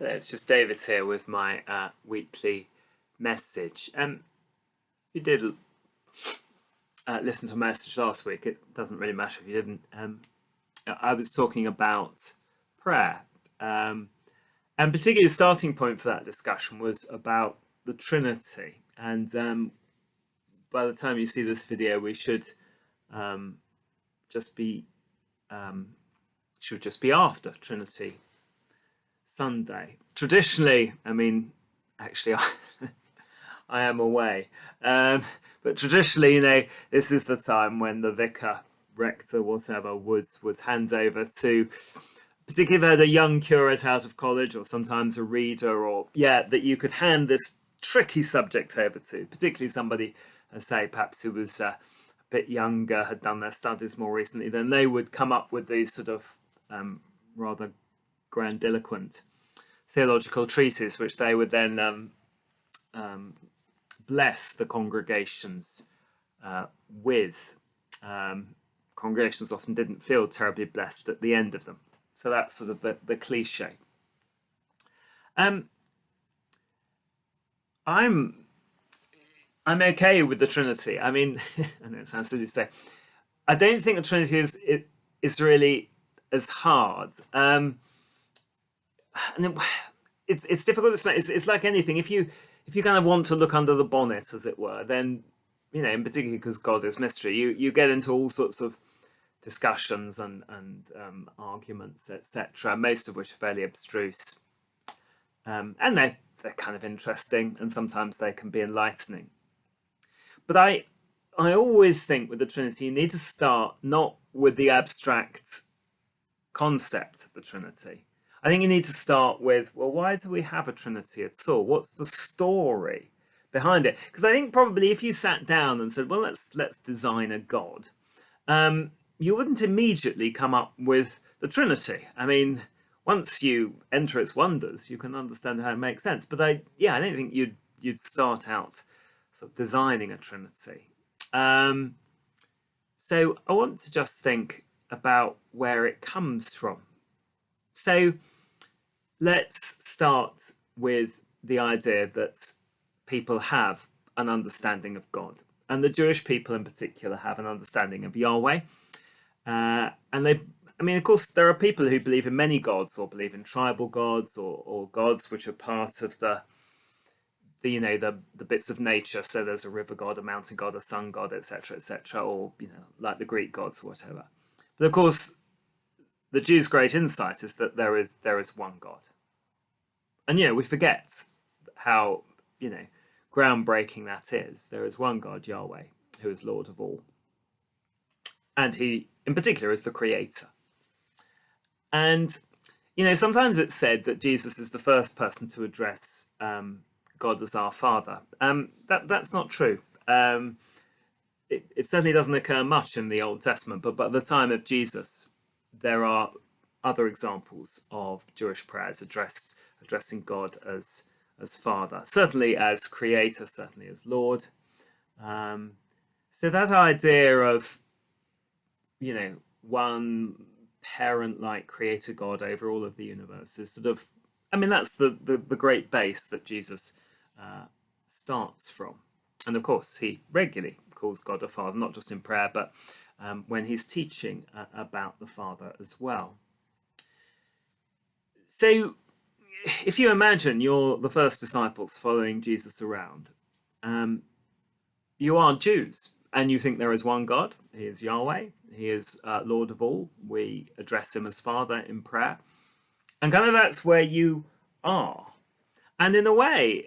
It's just David here with my weekly message. You did listen to a message last week. It doesn't really matter if you didn't. I was talking about prayer, and particularly the starting point for that discussion was about the Trinity. And by the time you see this video, we um, just be should just be after Trinity Sunday. Traditionally, actually, I am away, but traditionally, this is the time when the vicar, rector, whatever, would hand over to, particularly the young curate out of college, or sometimes a reader, or that you could hand this tricky subject over to, particularly somebody, say, perhaps who was a bit younger, had done their studies more recently. Then they would come up with these sort of rather grandiloquent theological treatises, which they would then bless the congregations with. Congregations often didn't feel terribly blessed at the end of them. So that's sort of the cliche. I'm okay with the Trinity. I know it sounds silly to say. I don't think the Trinity is really as hard. And it's difficult to explain. It's like anything. If you kind of want to look under the bonnet, as it were, then in particular because God is mystery, you get into all sorts of discussions and arguments, etc. Most of which are fairly abstruse, and they're kind of interesting, and sometimes they can be enlightening. But I always think with the Trinity, you need to start not with the abstract concept of the Trinity. I think you need to start with, well, why do we have a Trinity at all? What's the story behind it? Because I think probably if you sat down and said, well, let's design a God, you wouldn't immediately come up with the Trinity. Once you enter its wonders, you can understand how it makes sense. But I don't think you'd start out sort of designing a Trinity. So I want to just think about where it comes from. So let's start with the idea that people have an understanding of God, and the Jewish people in particular have an understanding of Yahweh. And of course, there are people who believe in many gods, or believe in tribal gods, or gods which are part of the bits of nature. So there's a river god, a mountain god, a sun god, etc., etc., or like the Greek gods or whatever. But of course, the Jews' great insight is that there is one God. And we forget how groundbreaking that is. There is one God, Yahweh, who is Lord of all. And he, in particular, is the creator. And, sometimes it's said that Jesus is the first person to address God as our Father. That's not true. It certainly doesn't occur much in the Old Testament, but at the time of Jesus, there are other examples of Jewish prayers addressing God as Father, certainly as Creator, certainly as Lord. So that idea of one parent-like creator God over all of the universe is sort of, that's the great base that Jesus starts from. And of course, he regularly calls God a Father, not just in prayer, but when he's teaching about the Father as well. So if you imagine you're the first disciples following Jesus around, you are Jews, and you think there is one God. He is Yahweh. He is Lord of all. We address him as Father in prayer. And kind of that's where you are. And in a way,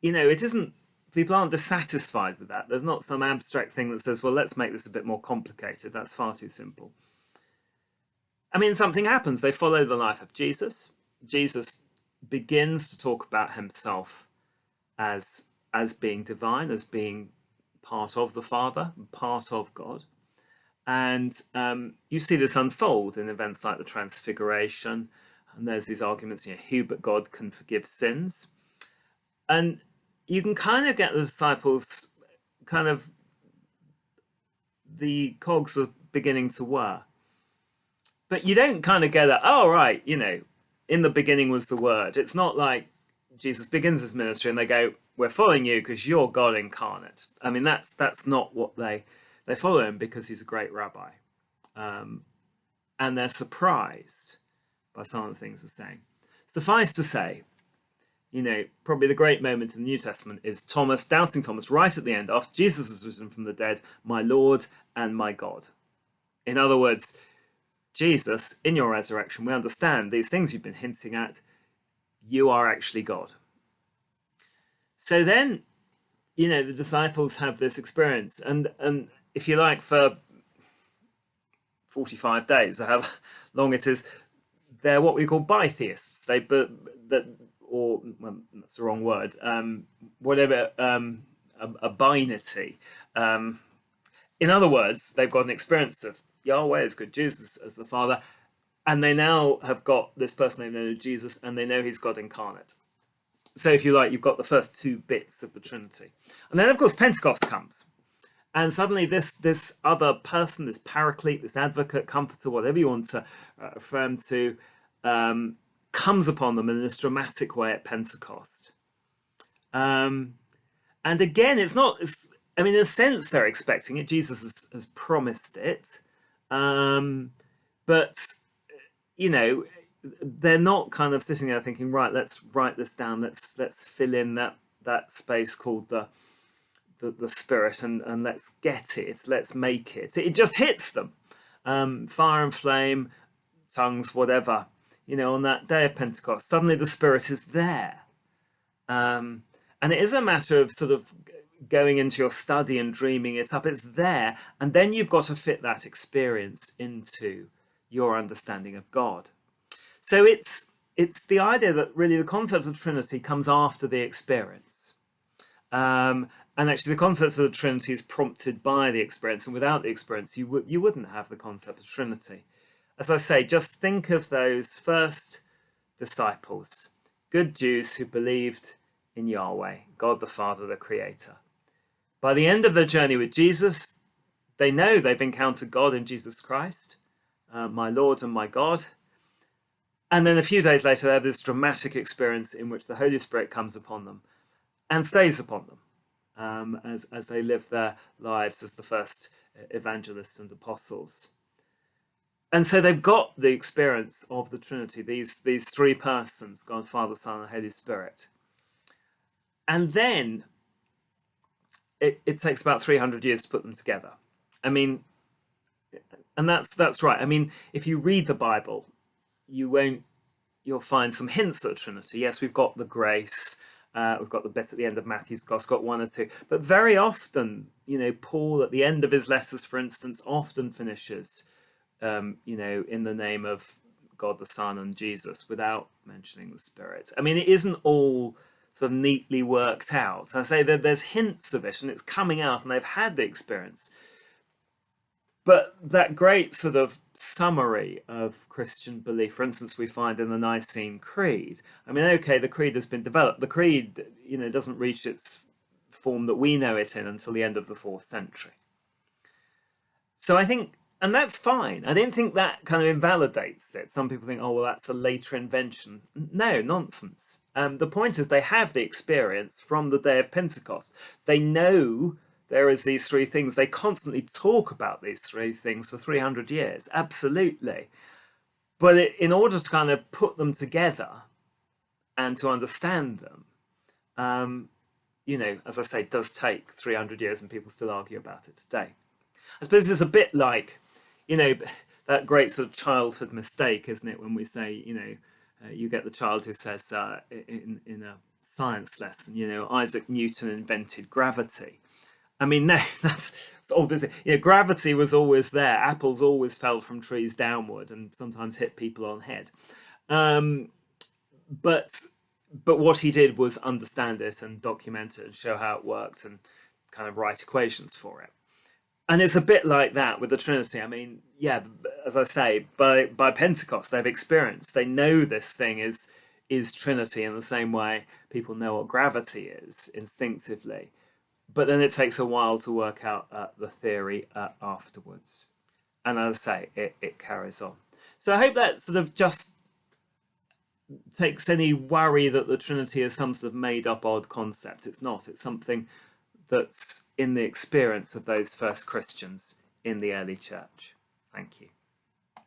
it isn't, people aren't dissatisfied with that. There's not some abstract thing that says, well, let's make this a bit more complicated. That's far too simple. Something happens. They follow the life of Jesus. Jesus begins to talk about himself as being divine, as being part of the Father, part of God. And you see this unfold in events like the Transfiguration. And there's these arguments, who but God can forgive sins? And you can kind of get the disciples, the cogs are beginning to whir. But you don't kind of get that, oh, right, in the beginning was the Word. It's not like Jesus begins his ministry and they go, we're following you because you're God incarnate. I mean, that's not what they follow him because he's a great rabbi. And they're surprised by some of the things he's saying. Suffice to say, probably the great moment in the New Testament is Thomas, doubting Thomas, right at the end, after Jesus has risen from the dead, my Lord and my God. In other words, Jesus, in your resurrection, we understand these things you've been hinting at, you are actually God. So then, the disciples have this experience, and if you like, for 45 days, or however long it is, they're what we call bitheists. That's the wrong word. Whatever, a binity. In other words, they've got an experience of Yahweh as good, Jesus as the Father, and they now have got this person they know, Jesus, and they know he's God incarnate. So if you like, you've got the first two bits of the Trinity. And then, of course, Pentecost comes. And suddenly this other person, this paraclete, this advocate, comforter, whatever you want to refer to, comes upon them in this dramatic way at Pentecost. And again, in a sense, they're expecting it. Jesus has promised it. But, they're not kind of sitting there thinking, right, let's write this down. Let's fill in that space called the Spirit and let's get it. Let's make it. It just hits them. Fire and flame, tongues, whatever. On that day of Pentecost, suddenly the Spirit is there. And it is a matter of sort of going into your study and dreaming it up. It's there. And then you've got to fit that experience into your understanding of God. So it's the idea that really the concept of the Trinity comes after the experience. And actually the concept of the Trinity is prompted by the experience. And without the experience, you wouldn't have the concept of Trinity. As I say, just think of those first disciples, good Jews who believed in Yahweh, God the Father, the Creator. By the end of their journey with Jesus, they know they've encountered God in Jesus Christ, my Lord and my God. And then a few days later, they have this dramatic experience in which the Holy Spirit comes upon them and stays upon them as they live their lives as the first evangelists and apostles. And so they've got the experience of the Trinity, these three persons, God, Father, Son, and Holy Spirit. And then it takes about 300 years to put them together. I mean, and that's right. I mean, if you read the Bible, you'll find some hints at the Trinity. Yes, we've got the grace, we've got the bit at the end of Matthew's Gospel, got one or two, but very often, Paul at the end of his letters, for instance, often finishes, in the name of God the Son and Jesus without mentioning the Spirit. I mean, it isn't all sort of neatly worked out. I say that there's hints of it and it's coming out and they've had the experience. But that great sort of summary of Christian belief, for instance, we find in the Nicene Creed. I mean, okay, the creed has been developed. The creed, doesn't reach its form that we know it in until the end of the 4th century. So I think, and that's fine. I don't think that kind of invalidates it. Some people think, oh, well, that's a later invention. No, nonsense. The point is they have the experience from the day of Pentecost. They know there is these three things. They constantly talk about these three things for 300 years. Absolutely. But in order to kind of put them together and to understand them, as I say, it does take 300 years and people still argue about it today. I suppose it's a bit like, that great sort of childhood mistake, isn't it? When we say, you get the child who says in a science lesson, Isaac Newton invented gravity. I mean, no, that's obviously, gravity was always there. Apples always fell from trees downward and sometimes hit people on head. But what he did was understand it and document it and show how it worked and kind of write equations for it. And it's a bit like that with the Trinity. I mean, yeah, as I say, by Pentecost, they've experienced, they know this thing is Trinity in the same way people know what gravity is instinctively. But then it takes a while to work out the theory afterwards. And as I say, it carries on. So I hope that sort of just takes any worry that the Trinity is some sort of made up odd concept. It's not. It's something that's in the experience of those first Christians in the early church. Thank you.